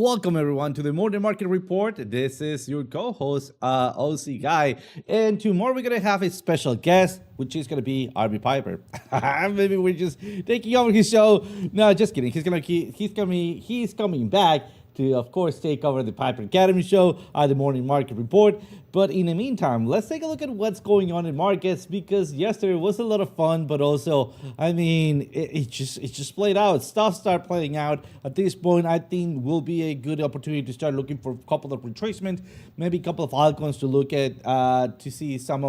Welcome everyone to the Morning Market Report. This is your co-host, OC Guy, and tomorrow we're gonna have a special guest, which is gonna be RB Piper. Maybe we're just taking over his show. No, just kidding. He's coming back to, of course, take over the Piper Academy show, the Morning Market Report. But in the meantime, let's take a look at what's going on in markets, because yesterday was a lot of fun, but also, I mean, it just played out. Stuff started playing out. At this point, I think will be a good opportunity to start looking for a couple of retracements, maybe a couple of altcoins to look at to see some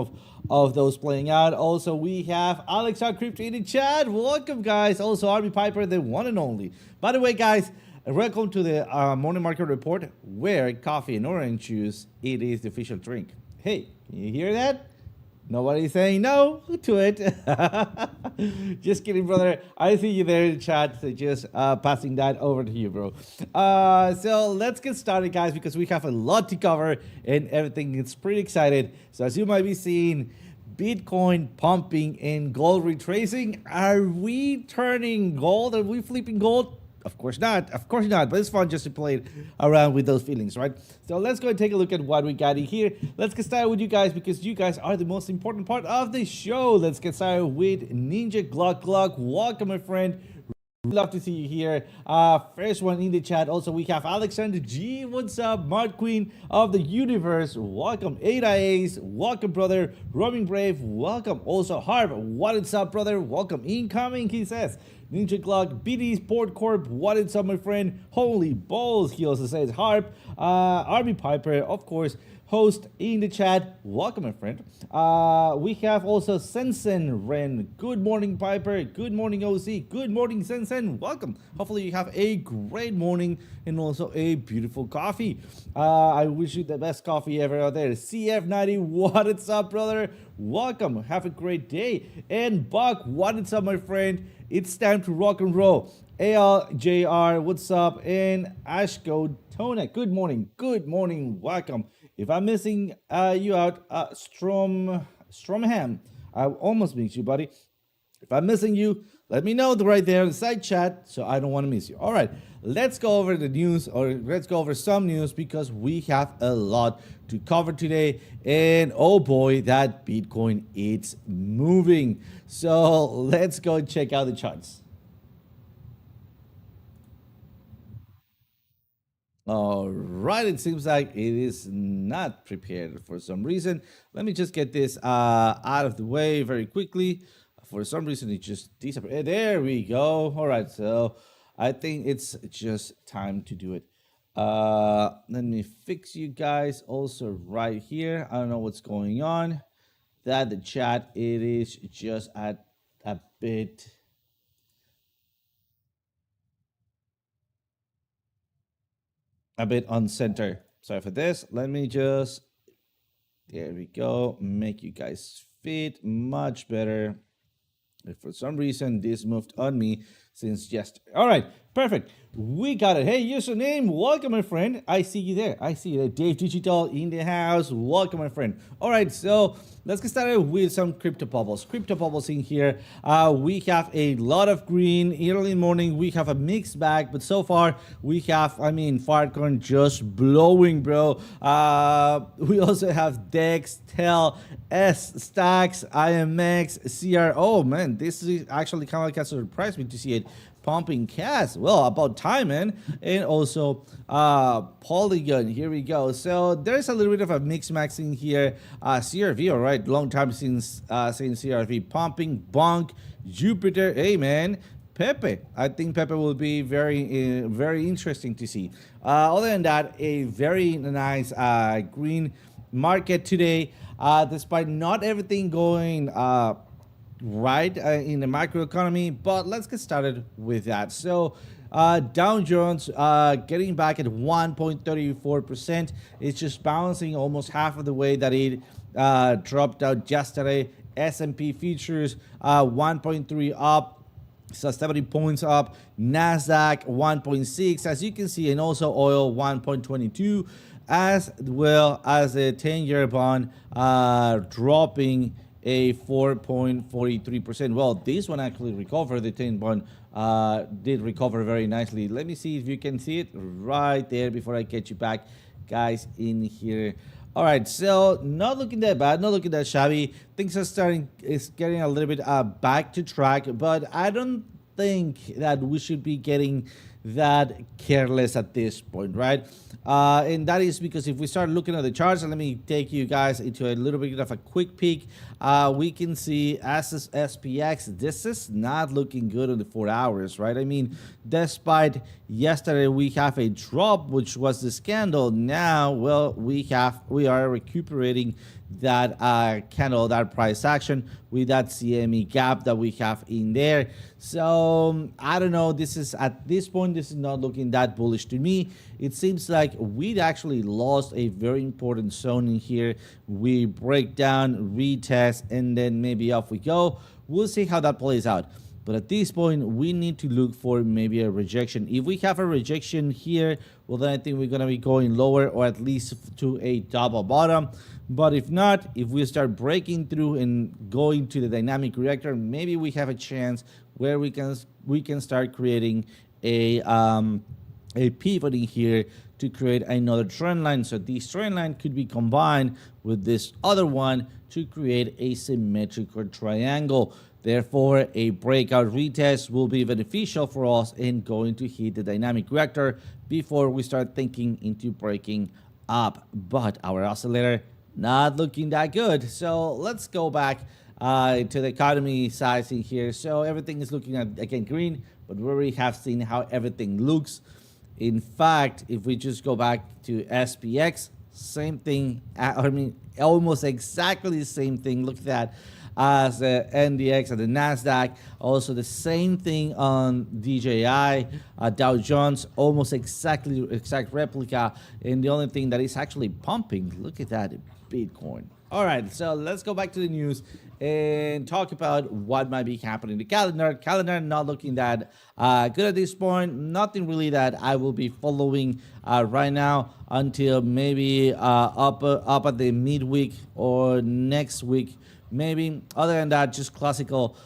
of those playing out. Also, we have Alex on Crypto in the chat. Welcome, guys. Also, RB Piper, the one and only. By the way, guys, welcome to the Morning Market Report, where coffee and orange juice, it is the official drink. Hey, can you hear that? Nobody's saying no to it. Just kidding, brother. I see you there in the chat, so just passing that over to you, bro. So let's get started, guys, because we have a lot to cover and everything. It's pretty excited. So as you might be seeing, Bitcoin pumping and gold retracing. Are we turning gold? Are we flipping gold? Of course not. Of course not. But it's fun just to play around with those feelings, right? So let's go and take a look at what we got in here. Let's get started with you guys, because you guys are the most important part of the show. Let's get started with Ninja Gluck. Welcome, my friend. Love to see you here. First one in the chat. Also, we have Alexander G. What's up? Mart Queen of the Universe. Welcome. Ada Ace. Welcome, brother. Roaming Brave. Welcome. Also, Harp. What is up, brother? Welcome. Incoming, he says. Ninja Gluck, BD's Portcorp, what is up, my friend? Holy balls, he also says. Harp, RB Piper, of course, host in the chat. Welcome, my friend. We have also Sensen Ren. Good morning, Piper. Good morning, OC. Good morning, Sensen. Welcome. Hopefully you have a great morning and also a beautiful coffee. I wish you the best coffee ever out there. CF90, what is up, brother? Welcome. Have a great day. And Buck, what is up, my friend? It's time to rock and roll. ALJR, what's up? And Ashko Tona, good morning. Good morning. Welcome. If I'm missing you out, Stromham, I almost missed you, buddy. If I'm missing you, let me know right there in the side chat, so I don't want to miss you. All right, let's go over the news, or let's go over some news, because we have a lot to cover today. And oh boy, that Bitcoin, it's moving. So let's go and check out the charts. All right, it seems like it is not prepared for some reason. Let me just get this out of the way very quickly. For some reason, it just disappeared. There we go. All right, so I think it's just time to do it. Let me fix you guys also right here. I don't know what's going on. That the chat, it is just at a bit on center. Sorry for this. Let me just, there we go, make you guys fit much better. If for some reason this moved on me since yesterday. All right, perfect. We got it. Hey, username. Welcome, my friend. I see you there. I see you there. Dave Digital in the house. Welcome, my friend. All right, so let's get started with some crypto bubbles. Crypto bubbles in here. We have a lot of green. Early morning, we have a mixed bag, but so far we have, I mean, Firecoin just blowing, bro. We also have DEX, TEL, S Stacks, IMX, CR. Oh man, this is actually kind of like a surprise me to see it pumping cash. Well, about time, man. And also Polygon, here we go. So there's a little bit of a mix maxing here. CRV, all right, long time since CRV pumping. Bonk, Jupiter, hey man. Pepe, I think Pepe will be very interesting to see. Other than that, a very nice green market today, despite not everything going right in the macroeconomy, but let's get started with that. So Dow Jones getting back at 1.34%. It's just bouncing almost half of the way that it dropped out yesterday. S&P futures 1.3 up, so 70 points up. Nasdaq 1.6, as you can see, and also oil 1.22, as well as the 10-year bond dropping a 4.43%. Well, this one actually recovered. The 10 bond did recover very nicely. Let me see if you can see it right there before I get you back, guys, in here. All right, so not looking that bad, not looking that shabby. Things are getting a little bit back to track, but I don't think that we should be getting that careless at this point, right? And that is because if we start looking at the charts, and let me take you guys into a little bit of a quick peek, we can see as SPX, this is not looking good on the 4 hours, right? I mean, despite yesterday we have a drop, which was the scandal. Now, well, we are recuperating that candle, that price action with that CME gap that we have in there. So I don't know, this is at this point, this is not looking that bullish to me. It seems like we'd actually lost a very important zone in here. We break down, retest, and then maybe off we go. We'll see how that plays out. But at this point, we need to look for maybe a rejection. If we have a rejection here, well, then I think we're going to be going lower, or at least to a double bottom. But if not, if we start breaking through and going to the dynamic reactor, maybe we have a chance where we can start creating a pivot in here to create another trend line. So this trend line could be combined with this other one to create a symmetrical triangle. Therefore, a breakout retest will be beneficial for us in going to hit the dynamic reactor before we start thinking into breaking up. But our oscillator not looking that good. So let's go back to the economy sizing here. So everything is looking at, again, green, but we already have seen how everything looks. In fact, if we just go back to SPX, same thing. I mean, almost exactly the same thing. Look at that. As the NDX and the NASDAQ, also the same thing on DJI, Dow Jones, almost exact replica. And the only thing that is actually pumping, look at that, Bitcoin. All right, so let's go back to the news and talk about what might be happening. The calendar not looking that good at this point. Nothing really that I will be following right now until maybe up at the midweek or next week. Maybe. Other than that, just classical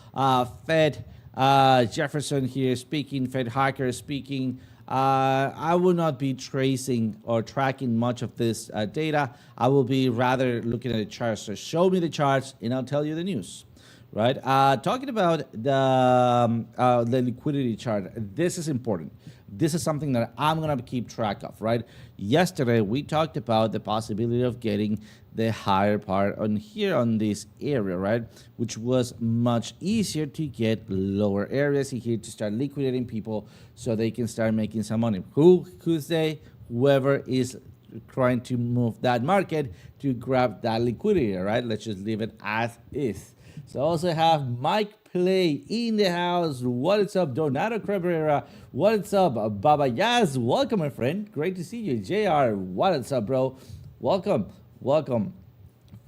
Fed Jefferson here speaking, Fed Hacker speaking. I will not be tracing or tracking much of this data. I will be rather looking at the charts. So show me the charts and I'll tell you the news. Right? Talking about the liquidity chart, this is important. This is something that I'm going to keep track of, right? Yesterday, we talked about the possibility of getting the higher part on here on this area, right? Which was much easier to get lower areas in here to start liquidating people so they can start making some money. Who's they? Whoever is trying to move that market to grab that liquidity, right? Let's just leave it as is. So I also have Mike Play in the house. What's up, Donato Cabrera? What's up, Baba Yaz? Welcome, my friend. Great to see you. JR, what's up, bro? Welcome.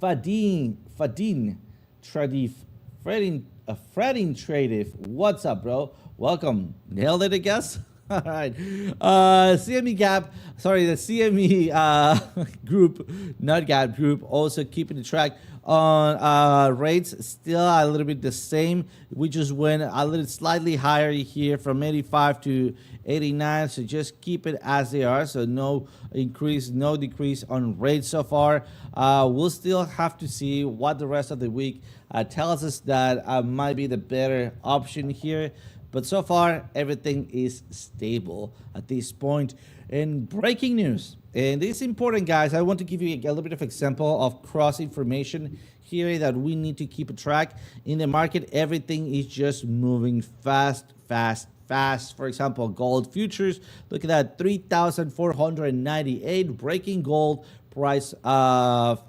Fadin Tradif, Fredin Tradif. What's up, bro? Welcome. Nailed it, I guess. All right. CME Gap, sorry, the CME group, not Gap group, also keeping the track on rates, still a little bit the same. We just went a little slightly higher here from 85 to 89, so just keep it as they are. So no increase, no decrease on rates so far. We'll still have to see what the rest of the week tells us. That might be the better option here. But so far, everything is stable at this point. And breaking news, and it's important, guys. I want to give you a little bit of example of cross information here that we need to keep a track. In the market, everything is just moving fast. For example, gold futures, look at that, 3,498, breaking gold price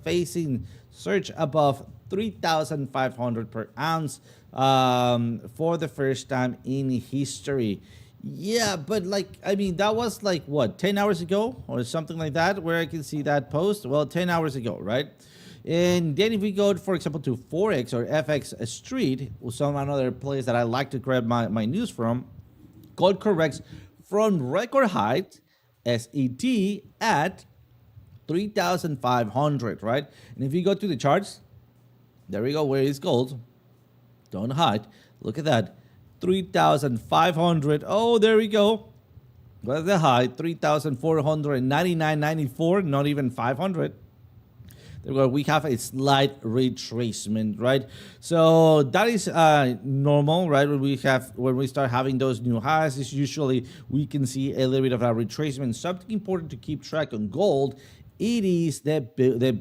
facing surge above 3,500 per ounce for the first time in history. Yeah, but like, I mean, that was like what, 10 hours ago or something like that, where I can see that post. Well, 10 hours ago, right? And then if we go, for example, to Forex or FX Street, or some another place that I like to grab my news from, gold corrects from record height SET at 3,500, right? And if you go to the charts, There we go. Where is gold? Don't hide. Look at that. 3,500. Oh, there we go. What's the high? 3,499.94. Not even 500. Where we have a slight retracement, right? So that is normal, right? When we start having those new highs, is usually we can see a little bit of a retracement. Something important to keep track on gold, it is the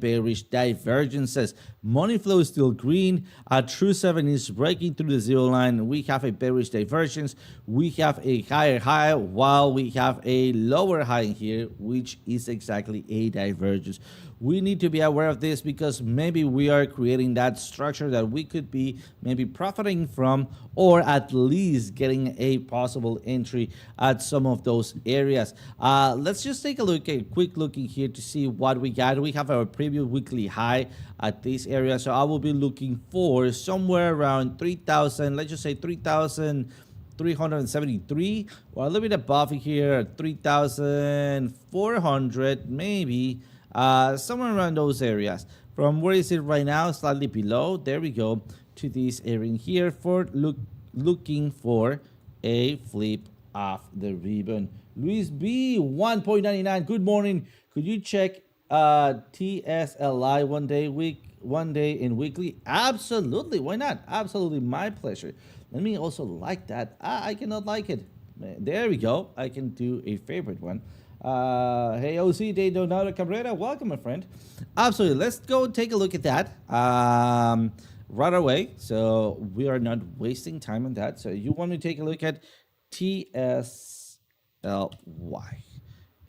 bearish divergences. Money flow is still green. True 7 is breaking through the zero line. We have a bearish divergence. We have a higher high while we have a lower high in here, which is exactly a divergence. We need to be aware of this because maybe we are creating that structure that we could be maybe profiting from, or at least getting a possible entry at some of those areas. Let's just take a quick look in here to see what we got. We have our previous weekly high at this area, so I will be looking for somewhere around 3,000, let's just say 3,373, or a little bit above here, 3,400 maybe. Somewhere around those areas. From where is it right now? Slightly below. There we go, to this area here for looking for a flip of the ribbon. Luis B 1.99. Good morning. Could you check TSLI one day in weekly? Absolutely. Why not? Absolutely, my pleasure. Let me also like that. I cannot like it. There we go. I can do a favorite one. Hey, OC de Donato Cabrera, welcome, my friend. Absolutely. Let's go take a look at that right away. So we are not wasting time on that. So you want to take a look at TSLY.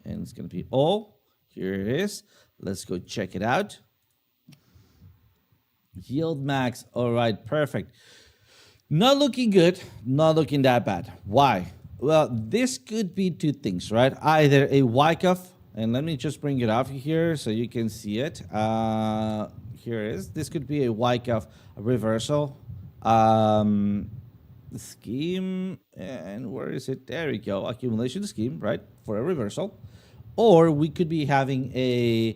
And it's going to be all. Here it is. Let's go check it out. Yield max. All right, perfect. Not looking good. Not looking that bad. Why? Well, this could be two things, right? Either a Wyckoff, and let me just bring it off here so you can see it. Here it is. This could be a Wyckoff reversal scheme. And where is it? There we go. Accumulation scheme, right? For a reversal. Or we could be having a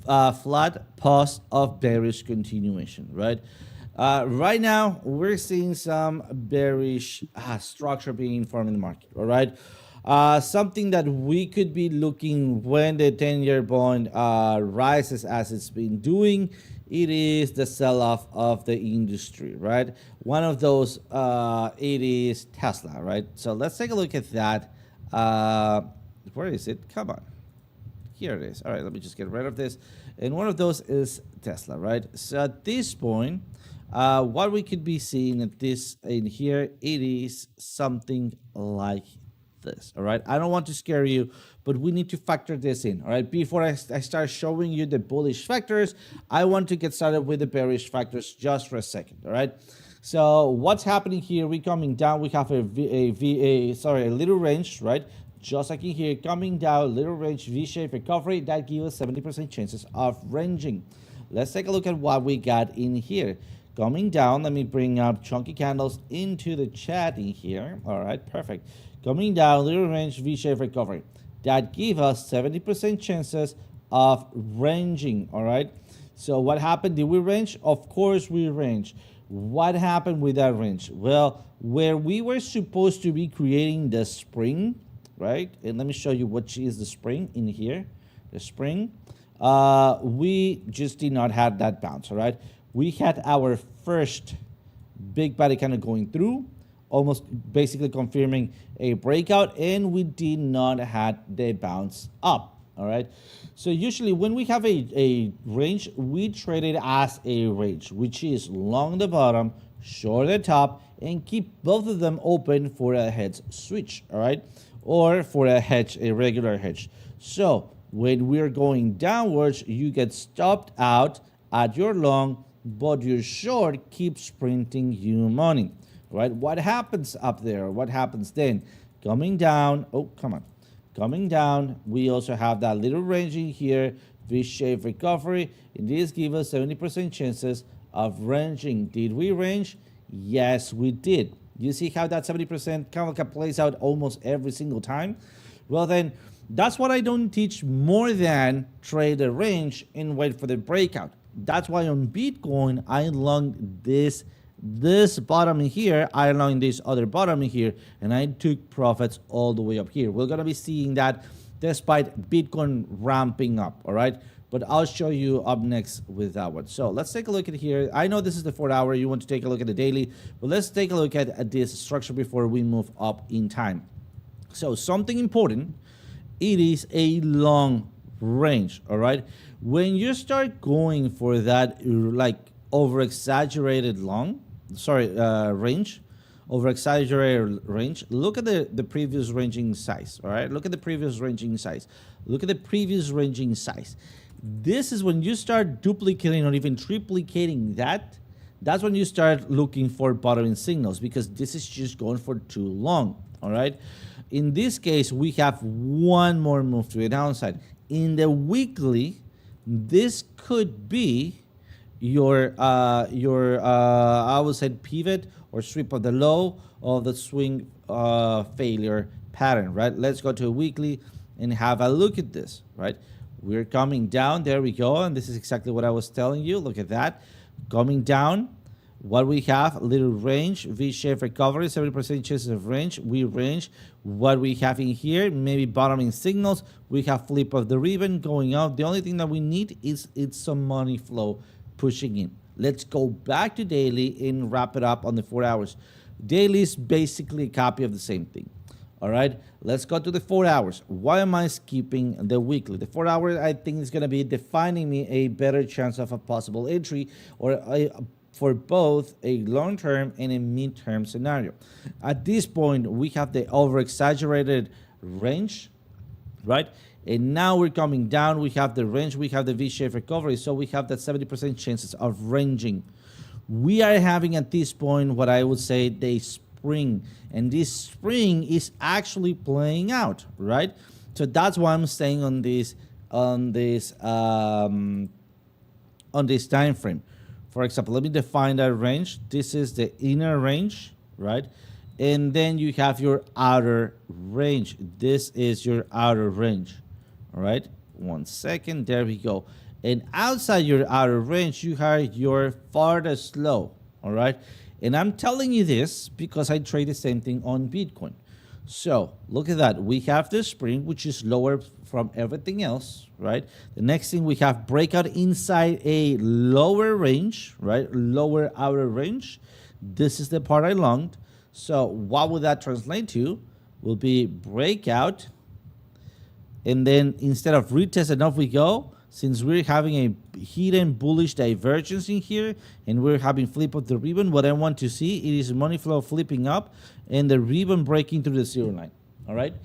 flat pause of bearish continuation, right? Right now, we're seeing some bearish structure being formed in the market, all right? Something that we could be looking when the 10-year bond rises as it's been doing, it is the sell-off of the industry, right? One of those, it is Tesla, right? So let's take a look at that. Where is it? Come on. Here it is. All right, let me just get rid of this. And one of those is Tesla, right? So at this point, what we could be seeing at this in here, it is something like this. All right, I don't want to scare you, but we need to factor this in. All right, before I start showing you the bullish factors, I want to get started with the bearish factors just for a second. All right, so what's happening here? We're coming down. We have a little range, right? Just like in here, coming down, little range V-shaped recovery that gives us 70% chances of ranging. Let's take a look at what we got in here. Coming down, let me bring up chunky candles into the chat in here. All right, perfect. Coming down, little range V-shaped recovery. That gives us 70% chances of ranging, all right? So what happened? Did we range? Of course we range. What happened with that range? Well, where we were supposed to be creating the spring, right? And let me show you what is the spring in here. The spring, we just did not have that bounce, all right? We had our first big body kind of going through, almost basically confirming a breakout, and we did not have the bounce up, all right? So usually when we have a range, we trade it as a range, which is long the bottom, short the top, and keep both of them open for a hedge switch, all right? Or for a hedge, a regular hedge. So when we're going downwards, you get stopped out at your long, but your short keeps printing you money, right? What happens up there? What happens then? Coming down, oh, come on. Coming down, we also have that little range in here, V-shaped recovery, and this gives us 70% chances of ranging. Did we range? Yes, we did. You see how that 70% kind of plays out almost every single time? Well, then, that's what I don't teach more than trade the range and wait for the breakout. That's why on Bitcoin, I long this bottom in here, I long this other bottom in here, and I took profits all the way up here. We're gonna be seeing that despite Bitcoin ramping up, all right? But I'll show you up next with that one. So let's take a look at here. I know this is the 4 hour. You want to take a look at the daily, but let's take a look at this structure before we move up in time. So something important, it is a long range, all right? When you start going for that like over exaggerated range, over exaggerated range, look at the previous ranging size, all right? Look at the previous ranging size. Look at the previous ranging size. This is when you start duplicating or even triplicating that. That's when you start looking for bottoming signals, because this is just going for too long, all right? In this case, we have one more move to the downside. In the weekly, this could be your I would say pivot or sweep of the low of the swing failure pattern, right? Let's go to a weekly and have a look at this, right? We're coming down. There we go. And this is exactly what I was telling you. Look at that. Coming down. What we have, a little range, V-shaped recovery, 70% chances of range. We range. What we have in here, maybe bottoming signals. We have flip of the ribbon going up. The only thing that we need is some money flow pushing in. Let's go back to daily and wrap it up on the 4 hours. Daily is basically a copy of the same thing. All right, let's go to the 4 hours. Why am I skipping the weekly? The 4 hours, I think, is going to be defining me a better chance of a possible entry or for both a long-term and a mid-term scenario. At this point, we have the over-exaggerated range, right? And now we're coming down. We have the range. We have the V-shaped recovery. So we have that 70% chances of ranging. We are having at this point what I would say the spring, and this spring is actually playing out, right? So that's why I'm staying on this time frame. For example, let me define that range. This is the inner range, right? And then you have your outer range. This is your outer range, all right? 1 second, there we go. And outside your outer range, you have your farthest low, all right? And I'm telling you this because I trade the same thing on Bitcoin. So look at that. We have the spring, which is lower from everything else, right? The next thing we have breakout inside a lower range, right? Lower outer range. This is the part I longed. So what would that translate to? Will be breakout. And then instead of retest and off we go, since we're having a hidden bullish divergence in here and we're having flip of the ribbon, what I want to see, it is money flow flipping up and the ribbon breaking through the 0 line, all right?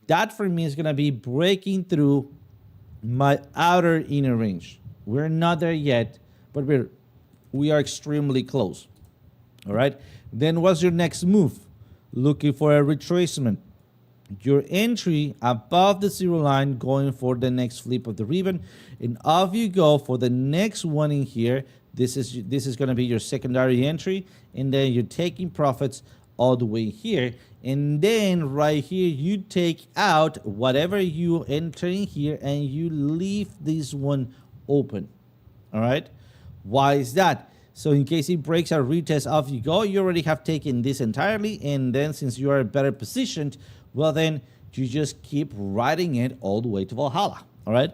That for me is going to be breaking through my outer inner range. We're not there yet, but we are extremely close, all right? Then what's your next move? Looking for a retracement. Your entry above the 0 line, going for the next flip of the ribbon, and off you go for the next one in here. This is going to be your secondary entry, and then you're taking profits all the way here, and then right here you take out whatever you enter in here and you leave this one open. All right, why is that? So in case it breaks or retest, off you go. You already have taken this entirely, and then since you are better positioned, well, then you just keep riding it all the way to Valhalla, all right?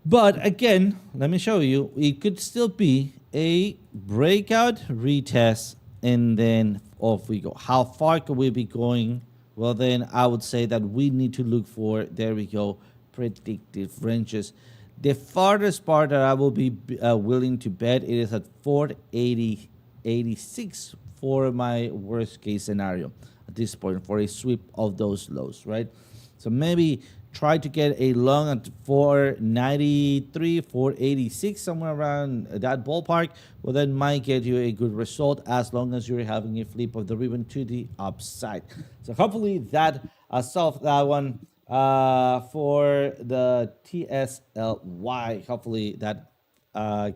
But again, let me show you, it could still be a breakout, retest, and then off we go. How far could we be going? Well, then I would say that we need to look for, there we go, predictive ranges. The farthest part that I will be willing to bet, it is at 480.86 for my worst case scenario at this point for a sweep of those lows, right? So maybe try to get a long at 493, 486, somewhere around that ballpark. Well, that might get you a good result as long as you're having a flip of the ribbon to the upside. So hopefully that solved that one for the TSLY. Hopefully that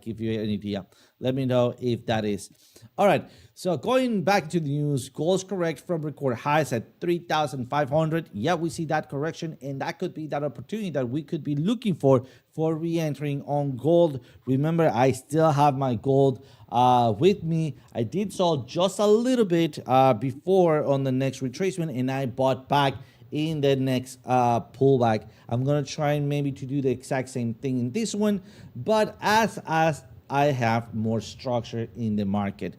give you an idea. Let me know if that is. All right. So going back to the news, gold's correct from record highs at 3,500. Yeah, we see that correction, and that could be that opportunity that we could be looking for re-entering on gold. Remember, I still have my gold with me. I did sell just a little bit before on the next retracement, and I bought back in the next pullback. I'm gonna try and maybe to do the exact same thing in this one, but as I have more structure in the market.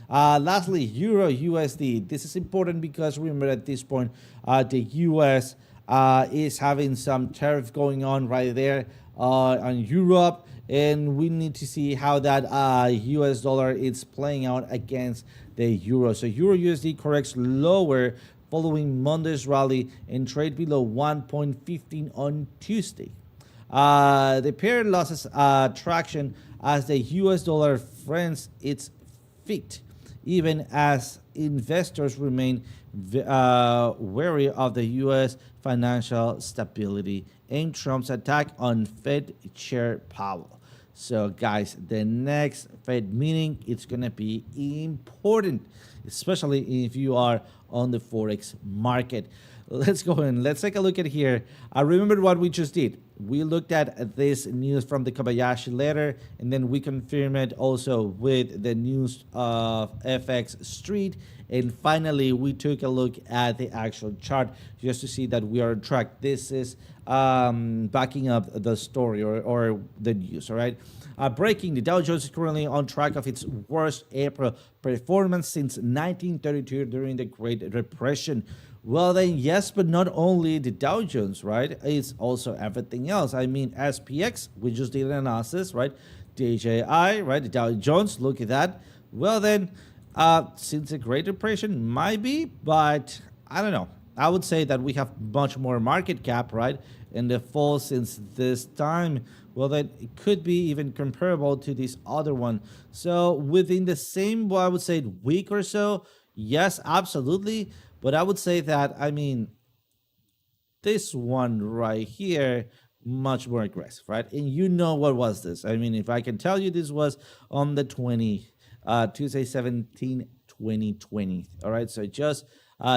Lastly, Euro USD. This is important because remember at this point, the US is having some tariff going on right there on Europe, and we need to see how that US dollar is playing out against the euro. So Euro USD corrects lower following Monday's rally and trade below 1.15 on Tuesday. The pair losses traction as the US dollar frames its feet, even as investors remain wary of the US financial stability and Trump's attack on Fed Chair Powell. So guys, the next Fed meeting, it's going to be important, especially if you are on the Forex market. Let's go in. Let's take a look at here. I remember what we just did. We looked at this news from the Kobayashi letter, and then we confirmed it also with the news of FX Street. And finally, we took a look at the actual chart just to see that we are on track. This is backing up the story or the news, all right? Breaking, the Dow Jones is currently on track of its worst April performance since 1932 during the Great Depression. Well, then, yes, but not only the Dow Jones, right? It's also everything else. I mean, SPX, we just did an analysis, right? DJI, right? The Dow Jones, look at that. Well, then, since the Great Depression, might be, but I don't know. I would say that we have much more market cap, right? In the fall since this time. Well, then it could be even comparable to this other one. So within the same, well, I would say week or so, yes, absolutely. But I would say that, I mean, this one right here, much more aggressive, right? And you know what was this? I mean, if I can tell you, this was on the Tuesday 17, 2020. All right, so just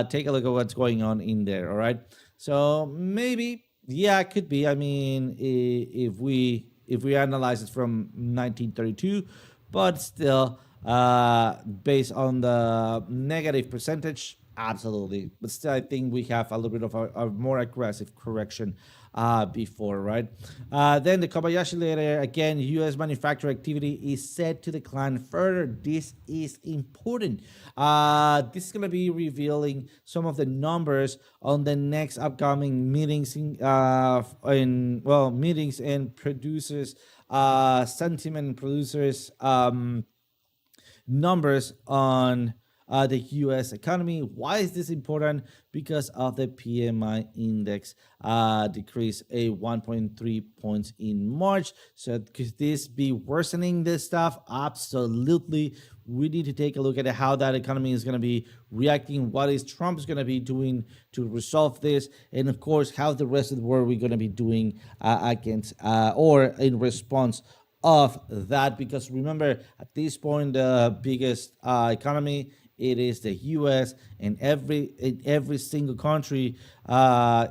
take a look at what's going on in there. All right, so maybe, yeah, it could be. I mean, if we analyze it from 1932, but still, based on the negative percentage, absolutely. But still, I think we have a little bit of a more aggressive correction before, right? Then the Kobayashi letter, again, U.S. manufacturing activity is set to decline further. This is important. This is going to be revealing some of the numbers on the next upcoming meetings meetings and producers, sentiment producers, numbers on the U.S. economy. Why is this important? Because of the PMI index decrease a 1.3 points in March. So could this be worsening this stuff? Absolutely. We need to take a look at how that economy is going to be reacting. What is Trump's going to be doing to resolve this? And of course, how the rest of the world we're going to be doing against or in response of that. Because remember, at this point, the biggest economy, it is the U.S. and every single country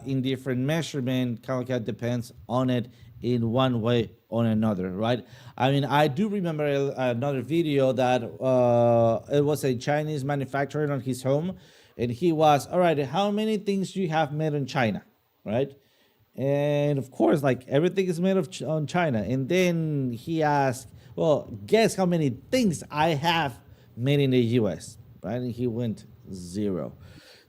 in different measurement kind of depends on it in one way or another, right? I mean, I do remember another video that it was a Chinese manufacturer on his home, and he was, all right, how many things do you have made in China, right? And of course, like everything is made on China. And then he asked, well, guess how many things I have made in the U.S., right? And he went 0.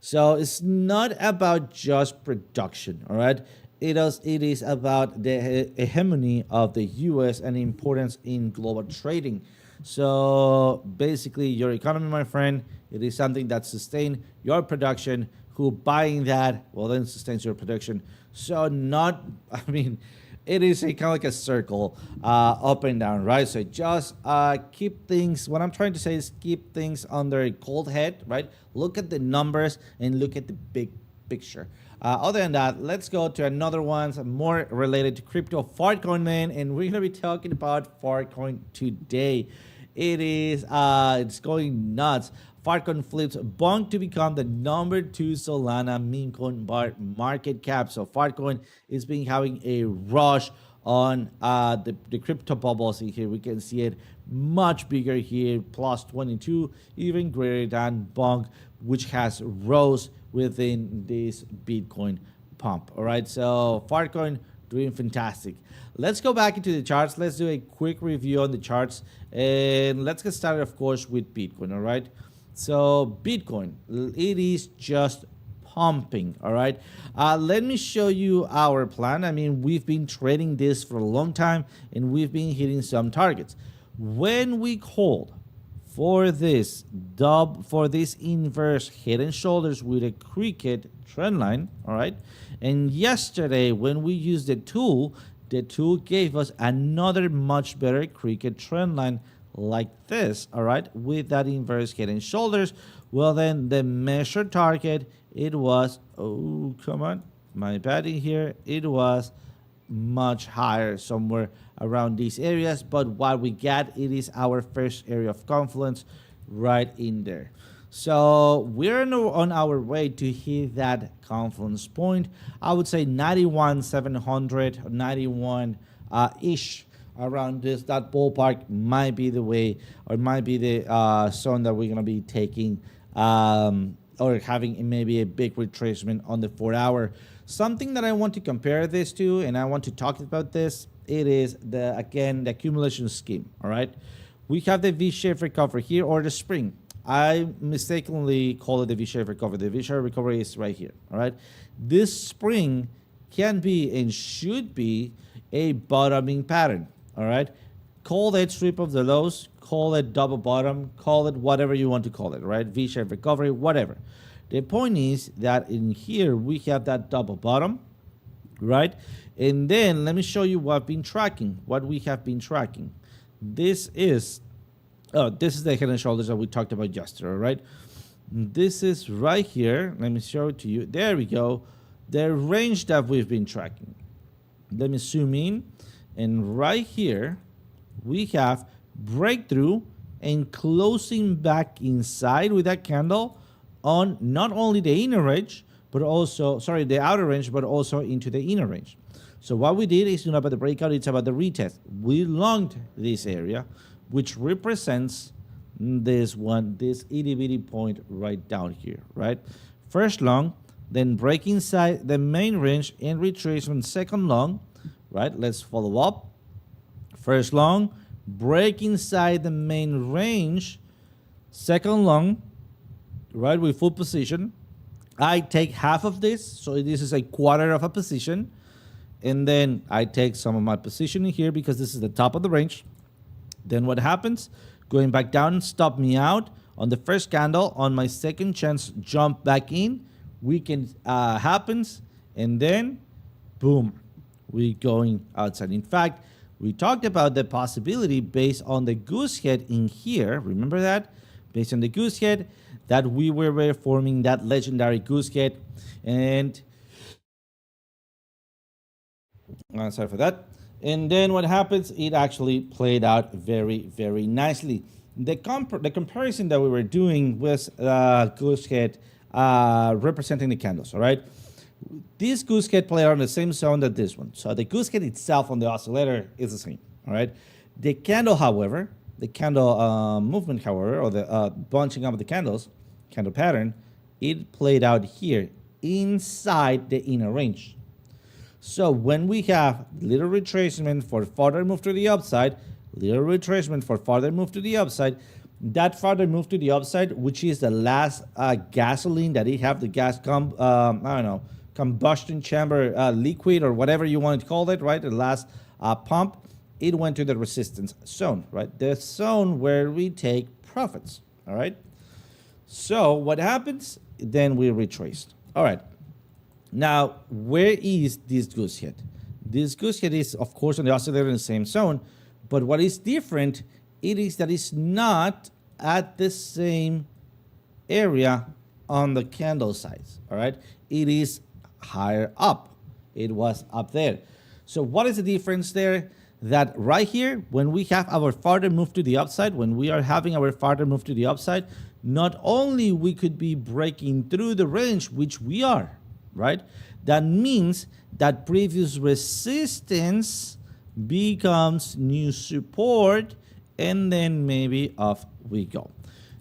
So it's not about just production, all right? It is about the hegemony of the U.S. and importance in global trading. So basically, your economy, my friend, it is something that sustains your production. Who buying that, well, then sustains your production. So not, I mean, it is a kind of like a circle, up and down, right? So just keep things, what I'm trying to say is keep things under a cold head, right? Look at the numbers and look at the big picture. Other than that, let's go to another one more related to crypto, Fartcoin, man, and we're gonna be talking about Fartcoin today. It's going nuts. Fartcoin flips Bonk to become the #2 Solana meme coin market cap. So Fartcoin is been having a rush on the crypto bubbles in here. We can see it much bigger here, plus 22, even greater than Bonk, which has rose within this Bitcoin pump. All right, so Fartcoin doing fantastic. Let's go back into the charts. Let's do a quick review on the charts, and let's get started, of course, with Bitcoin. All right, so Bitcoin, it is just pumping. All right, let me show you our plan. I mean, we've been trading this for a long time, and we've been hitting some targets. When we hold for this inverse head and shoulders with a cricket trend line, all right, and yesterday when we used the tool gave us another much better cricket trend line like this, all right, with that inverse head and shoulders. Well, then the measured target, it was, oh, come on, my bad in here, it was much higher, somewhere around these areas, but what we got, it is our first area of confluence right in there. So we're on our way to hit that confluence point. I would say 91,700, 91 ish, around that ballpark might be the way, or might be the zone that we're gonna be taking, or having maybe a big retracement on the 4-hour. Something that I want to compare this to, and I want to talk about this, it is the accumulation scheme. All right, we have the V-shaped recovery here, or the spring. I mistakenly call it the V-shaped recovery. The V-shaped recovery is right here. All right, this spring can be and should be a bottoming pattern. All right, call it strip of the lows, call it double bottom, call it whatever you want to call it. Right, V-shaped recovery, whatever. The point is that in here we have that double bottom, right? And then let me show you what we have been tracking. This is the head and shoulders that we talked about yesterday, right? This is right here. Let me show it to you. There we go. The range that we've been tracking. Let me zoom in, and right here we have breakthrough and closing back inside with that candle on not only the inner range, but also, the outer range, but also into the inner range. So what we did is not about the breakout, it's about the retest. We longed this area, which represents this itty bitty point right down here, right? First long, then break inside the main range and retracement second long, right? Let's follow up. First long, break inside the main range, second long, right, with full position. I take half of this, so this is a quarter of a position, and then I take some of my position in here because this is the top of the range. Then what happens? Going back down, stop me out on the first candle. On my second chance, jump back in. Weekend happens, and then boom, we going outside. In fact, we talked about the possibility based on the goose head in here. Remember that? Based on the goose head, that we were forming that legendary goose head, and sorry for that. And then what happens? It actually played out very, very nicely. The comparison that we were doing was goose head representing the candles. All right, this goose head played out in the same zone that this one. So the goose head itself on the oscillator is the same. All right, the candle, however. The candle movement, however, or the bunching up of the candle pattern, it played out here inside the inner range. So when we have little retracement for further move to the upside, little retracement for further move to the upside, that further move to the upside, which is the last gasoline that it have, the gas combustion chamber liquid, or whatever you want to call it, right? The last pump. It went to the resistance zone, right? The zone where we take profits, all right? So what happens? Then we retraced. All right. Now, where is this goose head? This goose head is, of course, on the oscillator in the same zone, but what is different, it is that it's not at the same area on the candle size, all right? It is higher up. It was up there. So what is the difference there? That right here, when we have our farther move to the upside, when we are having our farther move to the upside, not only we could be breaking through the range, which we are, right? That means that previous resistance becomes new support, and then maybe off we go.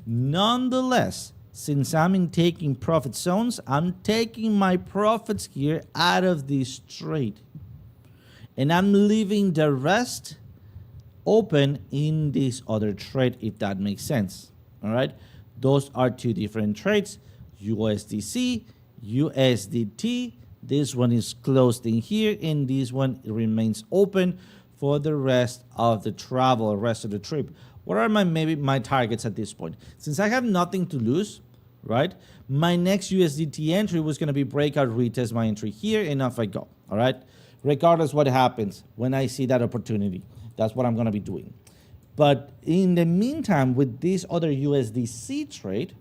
Nonetheless, since I'm in taking profit zones, I'm taking my profits here out of this trade. And I'm leaving the rest open in this other trade, if that makes sense. All right. Those are two different trades. USDC, USDT. This one is closed in here, and this one remains open for the rest of the travel, rest of the trip. What are maybe my targets at this point? Since I have nothing to lose, right? My next USDT entry was going to be breakout, retest my entry here, and off I go. All right. Regardless what happens when I see that opportunity, that's what I'm going to be doing. But in the meantime, with this other USDC trade,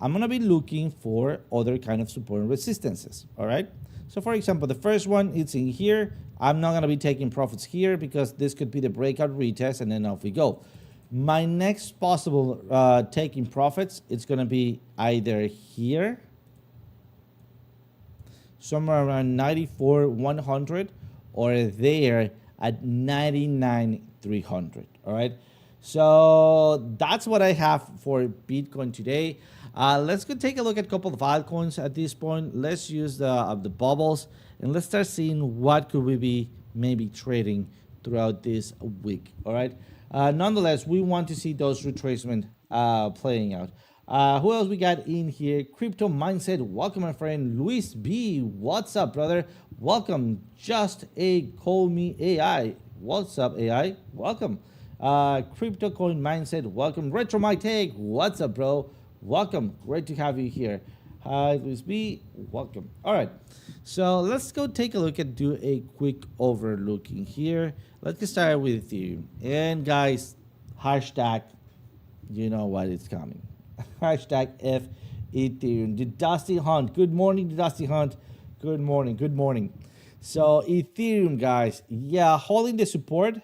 I'm going to be looking for other kind of support and resistances. All right. So for example, the first one, it's in here. I'm not going to be taking profits here because this could be the breakout retest, and then off we go. My next possible taking profits, it's going to be either here, somewhere around 94,100, or there at 99,300. All right. So that's what I have for Bitcoin today. Let's go take a look at a couple of altcoins at this point. Let's use the bubbles, and let's start seeing what could we be maybe trading throughout this week. All right. Nonetheless, we want to see those retracement playing out. Who else we got in here? Crypto Mindset. Welcome, my friend. Luis B. What's up, brother? Welcome. Just a Call Me AI. What's up, AI? Welcome. Crypto Coin Mindset. Welcome. Retro My Take. What's up, bro? Welcome. Great to have you here. Hi, Luis B. Welcome. All right. So let's go take a look and do a quick overlooking here. Let's get started with Ethereum. And guys, hashtag, you know what is coming. Hashtag F Ethereum. The Dusty Hunt. Good morning, the Dusty Hunt. Good morning. Good morning. So Ethereum, guys. Yeah, holding the support.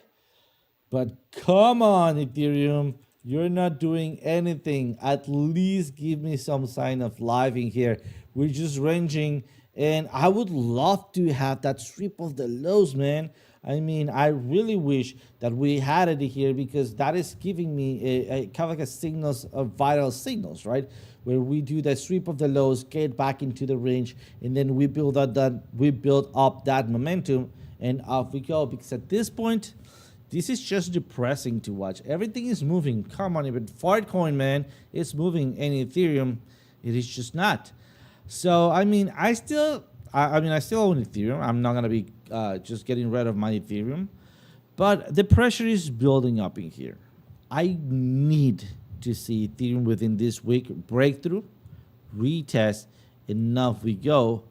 But come on, Ethereum. You're not doing anything. At least give me some sign of life in here. We're just ranging. And I would love to have that strip of the lows, man. I mean, I really wish that we had it here, because that is giving me a kind of like a signals of vital signals, right? Where we do the sweep of the lows, get back into the range, and then we build up that momentum, and off we go. Because at this point, this is just depressing to watch. Everything is moving. Come on, even Portcorp, man, it's moving, and Ethereum, it is just not. So I mean, I still own Ethereum. I'm not gonna be just getting rid of my Ethereum, but the pressure is building up in here. I need to see Ethereum within this week breakthrough, retest, and off we go,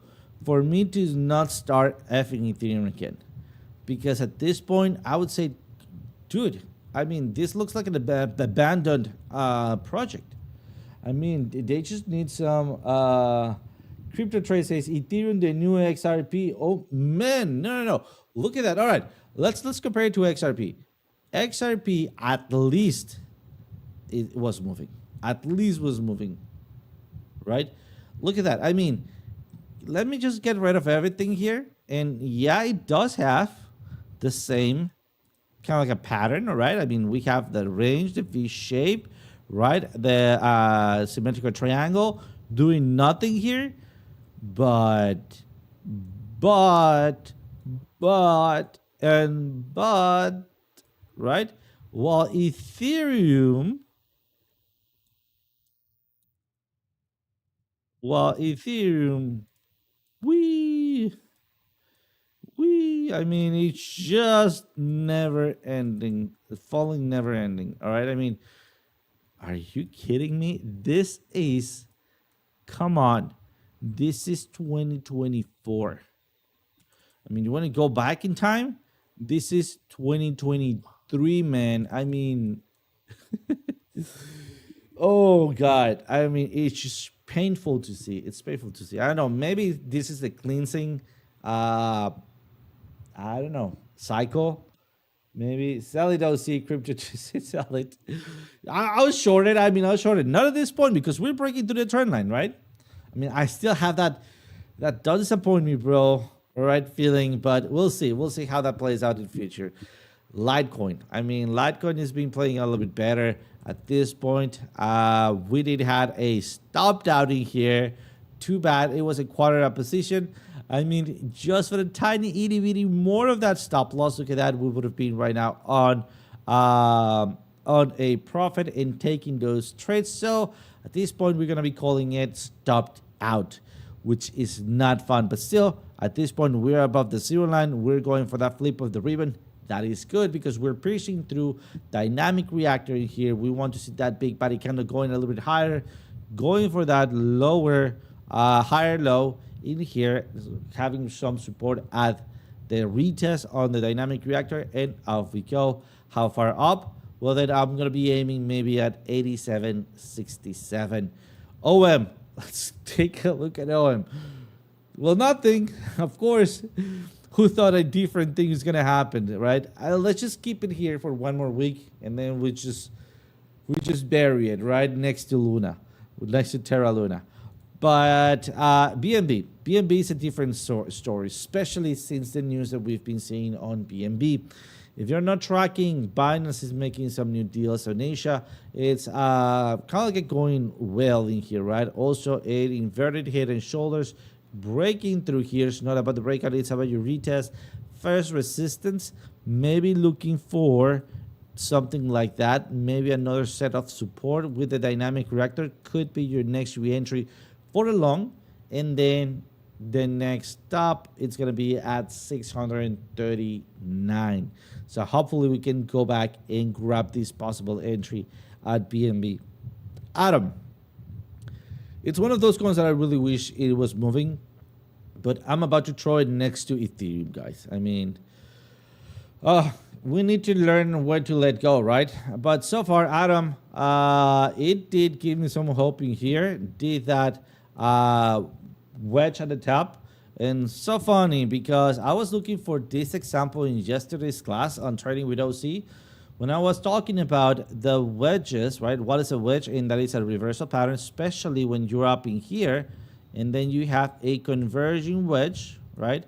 for me to not start effing Ethereum again. Because at this point, I would say, dude, I mean, this looks like an abandoned project. I mean, they just need some. Crypto Trade says Ethereum, the new XRP. Oh man, no. Look at that. All right, let's compare it to XRP. XRP, at least it was moving. At least was moving. Right? Look at that. I mean, let me just get rid of everything here. And yeah, it does have the same kind of like a pattern. All right. I mean, we have the range, the V shape, right? The symmetrical triangle doing nothing here. But, right? While Ethereum, I mean, it's just never ending, falling never ending. All right. I mean, are you kidding me? This is, come on. This is 2024. I mean, you want to go back in time? This is 2023, man. I mean, Oh God. I mean, it's just painful to see. It's painful to see. I don't know. Maybe this is the cleansing uh I don't know, cycle. Maybe sell it OC crypto to sell it. I was shorted. I mean, I was shorted. Not at this point because we're breaking through the trend line, right? I mean, I still have that does disappoint me, bro. All right, feeling, but we'll see. We'll see how that plays out in future. Litecoin. I mean, Litecoin has been playing a little bit better at this point. We did had a stop doubting here. Too bad it was a quarter up position. I mean, just for the tiny itty bitty more of that stop loss, look at that, we would have been right now on a profit in taking those trades. So at this point, we're gonna be calling it stopped out, which is not fun. But still, at this point, we're above the zero line. We're going for that flip of the ribbon. That is good because we're piercing through dynamic reactor in here. We want to see that big body candle going a little bit higher, going for that lower, higher low in here, having some support at the retest on the dynamic reactor, and off we go. How far up? Well, then I'm going to be aiming maybe at 87.67. OM, let's take a look at OM. Well, nothing, of course. Who thought a different thing was gonna happen, right? Let's just keep it here for one more week, and then we just bury it right next to Luna, next to Terra Luna. But BNB is a different story, especially since the news that we've been seeing on BNB. If you're not tracking, Binance is making some new deals on Asia. It's kind of like going well in here, right? Also, an inverted head and shoulders breaking through here. It's not about the breakout, it's about your retest. First resistance, maybe looking for something like that. Maybe another set of support with the dynamic reactor could be your next re-entry for a long. And then the next stop, it's going to be at 639. So hopefully we can go back and grab this possible entry at BNB. Atom. It's one of those coins that I really wish it was moving, but I'm about to throw it next to Ethereum, guys. I mean, we need to learn when to let go, right? But so far, Atom, it did give me some hope in here. Did that wedge at the top. And so funny because I was looking for this example in yesterday's class on trading with OC. When I was talking about the wedges, right? What is a wedge? And that is a reversal pattern, especially when you're up in here and then you have a converging wedge, right?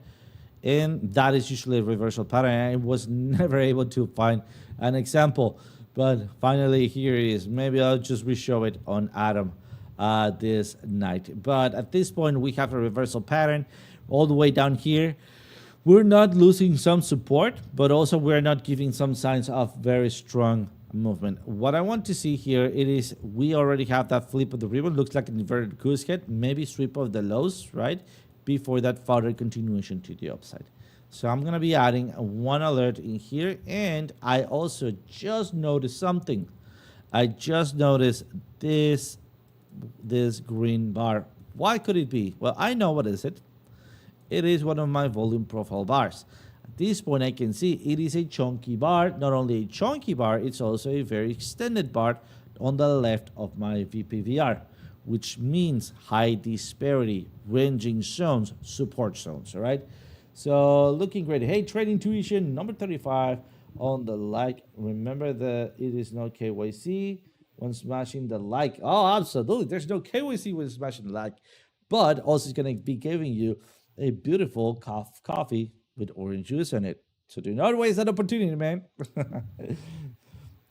And that is usually a reversal pattern. I was never able to find an example, but finally here it is. Maybe I'll just re-show it on Atom this night. But at this point, we have a reversal pattern all the way down here. We're not losing some support, but also we're not giving some signs of very strong movement. What I want to see here, it is we already have that flip of the ribbon. Looks like an inverted goose head, maybe sweep of the lows, right? Before that further continuation to the upside. So I'm going to be adding one alert in here. And I also just noticed something. I just noticed this green bar. Why could it be? Well, I know what is it. It is one of my volume profile bars. At this point, I can see it is a chunky bar. Not only a chunky bar, it's also a very extended bar on the left of my VPVR, which means high disparity, ranging zones, support zones, all right? So looking great. Hey, trading tuition, number 35 on the like. Remember that it is not KYC when smashing the like. Oh, absolutely. There's no KYC when smashing the like, but also it's going to be giving you a beautiful coffee with orange juice in it. So do not waste that opportunity, man.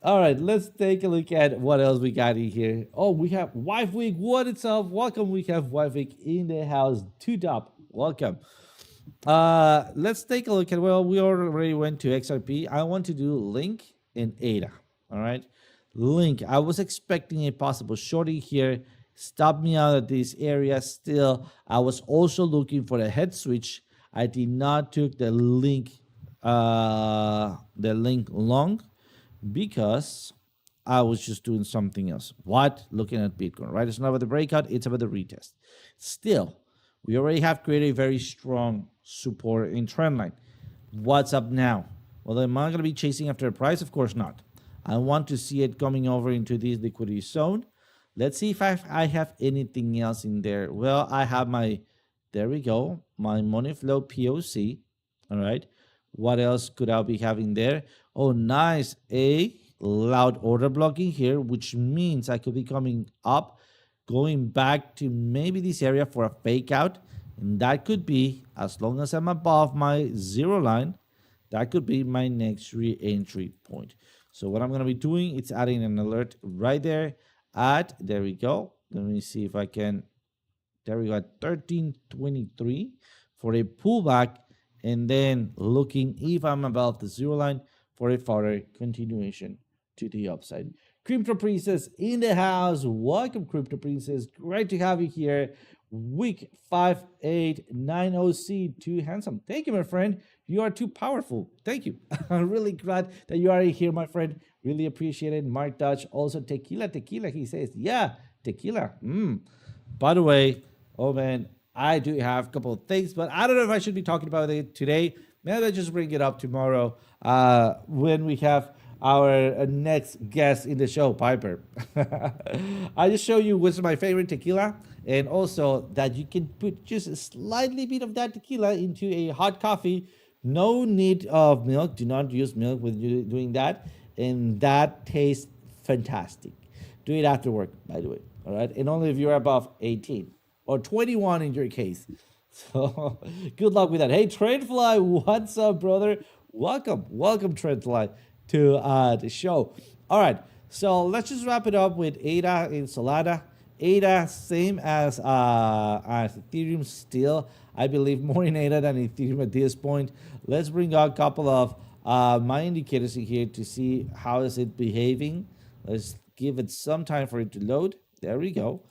All right, let's take a look at what else we got in here. Oh, we have Wife Week. What is up? Welcome. We have Wife Week in the house. Two top. Welcome. Let's take a look at, well, we already went to XRP. I want to do Link and ADA. All right. Link. I was expecting a possible shorting here. Stop me out of this area still. I was also looking for a head switch. I did not took the link long because I was just doing something else. What? Looking at Bitcoin, right? It's not about the breakout, it's about the retest. Still, we already have created a very strong support in trendline. What's up now? Well, am I going to be chasing after a price? Of course not. I want to see it coming over into this liquidity zone. Let's see if I have anything else in there. Well, I have my, there we go, my money flow POC. All right. What else could I be having there? Oh, nice. A loud order blocking here, which means I could be coming up, going back to maybe this area for a fake out. And that could be, as long as I'm above my zero line, that could be my next re-entry point. So what I'm going to be doing, it's adding an alert right there at, there we go. Let me see if I can, there we go, at 1323 for a pullback, and then looking if I'm above the zero line for a further continuation to the upside. Crypto Princess in the house. Welcome, Crypto Princess. Great to have you here. Week 5890C, too handsome. Thank you, my friend. You are too powerful. Thank you. I'm really glad that you are here, my friend. Really appreciate it. Mark Dutch, also tequila. He says, yeah, tequila. By the way, oh man, I do have a couple of things, but I don't know if I should be talking about it today. Maybe I just bring it up tomorrow when we have our next guest in the show, Piper. I just show you what's my favorite tequila, and also that you can put just a slightly bit of that tequila into a hot coffee. No need of milk. Do not use milk when you're doing that, and that tastes fantastic. Do it after work, by the way. All right, and only if you're above 18 or 21 in your case. So good luck with that. Hey, Trendfly, what's up, brother? Welcome, Trendfly, to the show. All right, so let's just wrap it up with ADA and Solana. ADA, same as Ethereum still. I believe more in ADA than Ethereum at this point. Let's bring out a couple of my indicators in here to see how is it behaving. Let's give it some time for it to load. There we go.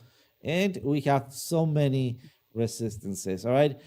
And we have so many resistances. All right,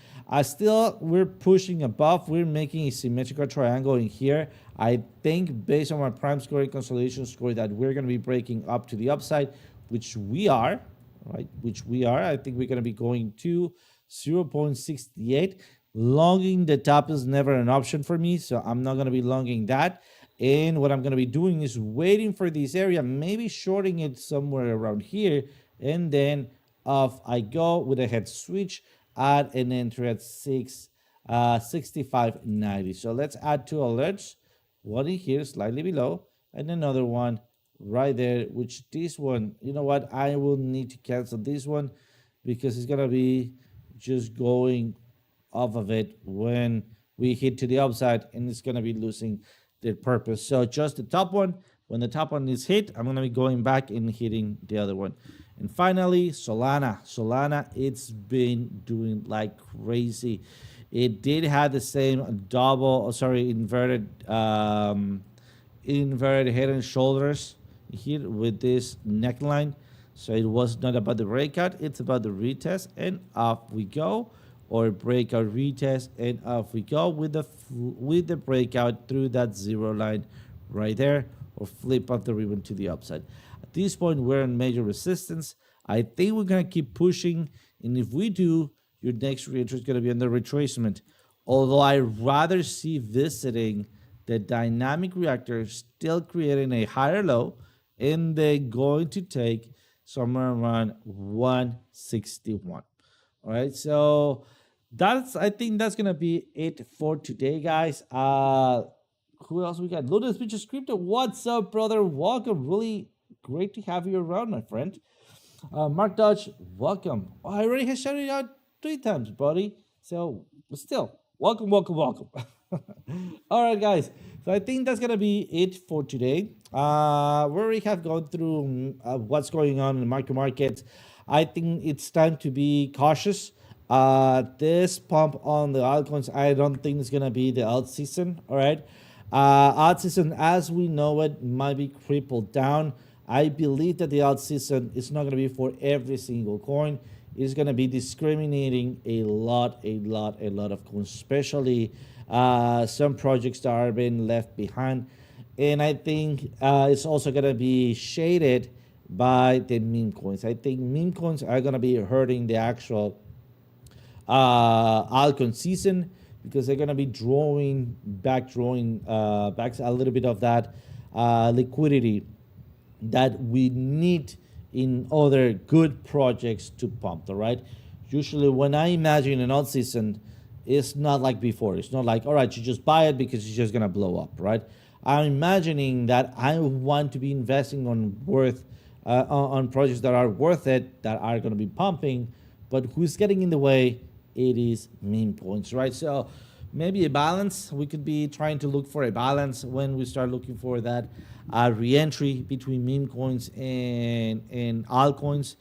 still we're pushing above. We're making a symmetrical triangle in here. I think based on my prime score and consolidation score that we're going to be breaking up to the upside, which we are, right? I think we're going to be going to 0.68. Longing the top is never an option for me, so I'm not going to be longing that. And what I'm going to be doing is waiting for this area, maybe shorting it somewhere around here, and then off I go with a head switch at an entry at 65.90. So let's add two alerts. One in here, slightly below, and another one right there, which this one, you know what, I will need to cancel this one because it's gonna be just going off of it when we hit to the upside, and it's gonna be losing their purpose. So just the top one. When the top one is hit, I'm gonna be going back and hitting the other one. And finally, Solana, it's been doing like crazy. It did have the same inverted head and shoulders here with this neckline. So it was not about the breakout, it's about the retest, and off we go. Or breakout, retest, and off we go with the breakout through that zero line right there, or flip off the ribbon to the upside. At this point, we're in major resistance. I think we're going to keep pushing, and if we do, your next re-entry is going to be under retracement. Although I rather see visiting the dynamic reactor, still creating a higher low, and they're going to take somewhere around 161. All right, so I think that's going to be it for today, guys. Who else we got? Lotus Bitches Crypto. What's up, brother? Welcome. Really great to have you around, my friend. Mark Dodge, welcome. Oh, I already have shouted out 3 times, buddy. So, but still, welcome. All right, guys. So I think that's gonna be it for today. We already have gone through what's going on in the market. I think it's time to be cautious. This pump on the altcoins, I don't think it's gonna be the alt season. All right. Alt season, as we know it, might be crippled down. I believe that the alt season is not going to be for every single coin. It's going to be discriminating a lot of coins, especially some projects that are being left behind. And I think it's also going to be shaded by the meme coins. I think meme coins are going to be hurting the actual altcoin season, because they're going to be drawing back a little bit of that liquidity that we need in other good projects to pump, all right? Usually when I imagine an alt season, it's not like before. It's not like, all right, you just buy it because it's just gonna blow up, right? I'm imagining that I want to be investing on projects that are worth it, that are gonna be pumping, but who's getting in the way? It is meme coins, right? So maybe a balance. We could be trying to look for a balance when we start looking for that re-entry between meme coins and altcoins.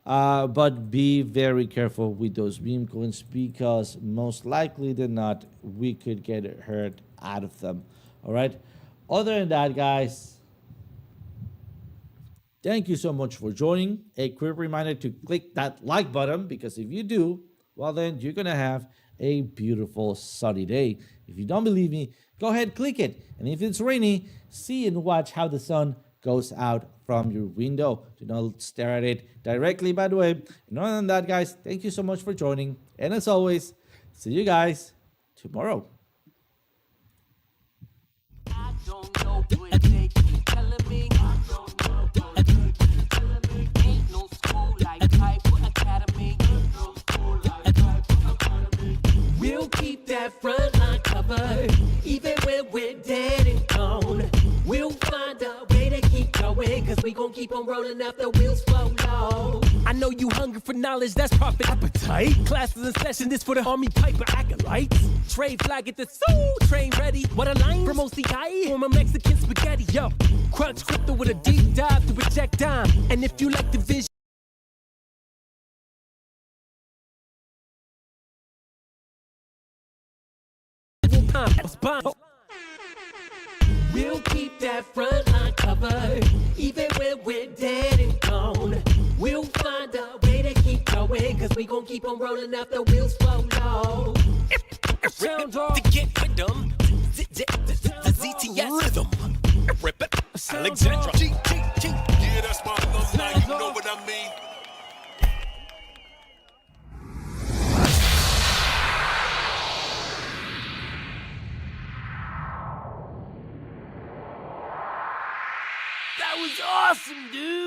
But be very careful with those meme coins because most likely than not, we could get hurt out of them. All right. Other than that, guys, thank you so much for joining. A quick reminder to click that like button because if you do, well, then you're going to have a beautiful sunny day. If you don't believe me, go ahead, click it. And if it's rainy, see and watch how the sun goes out from your window. Do not stare at it directly, by the way. And other than that, guys, thank you so much for joining. And as always, see you guys tomorrow. I don't know what they keep telling me. I don't know what they keep telling me. Ain't no school like Piper Academy. Ain't no school like Piper Academy. We'll keep that front line covered, even when we're dead and gone. We'll find a way to keep going, cause we gon' keep on rolling out the wheels flow low. I know you hungry for knowledge, that's profit appetite. Classes in session, this for the Army Piper acolytes. Trade flag at the soul, train ready. What a line from OCI, from a Mexican spaghetti, yo. Crunch crypto with a deep dive to project time. And if you like the vision, we'll keep that front line covered, even when we're dead and gone. We'll find a way to keep going, cause we gon' keep on rolling out the wheels flow low. Sound off. To get rhythm, the ZTS rhythm. Alexandra. Yeah, that's my alumni, you know what I mean? That was awesome, dude!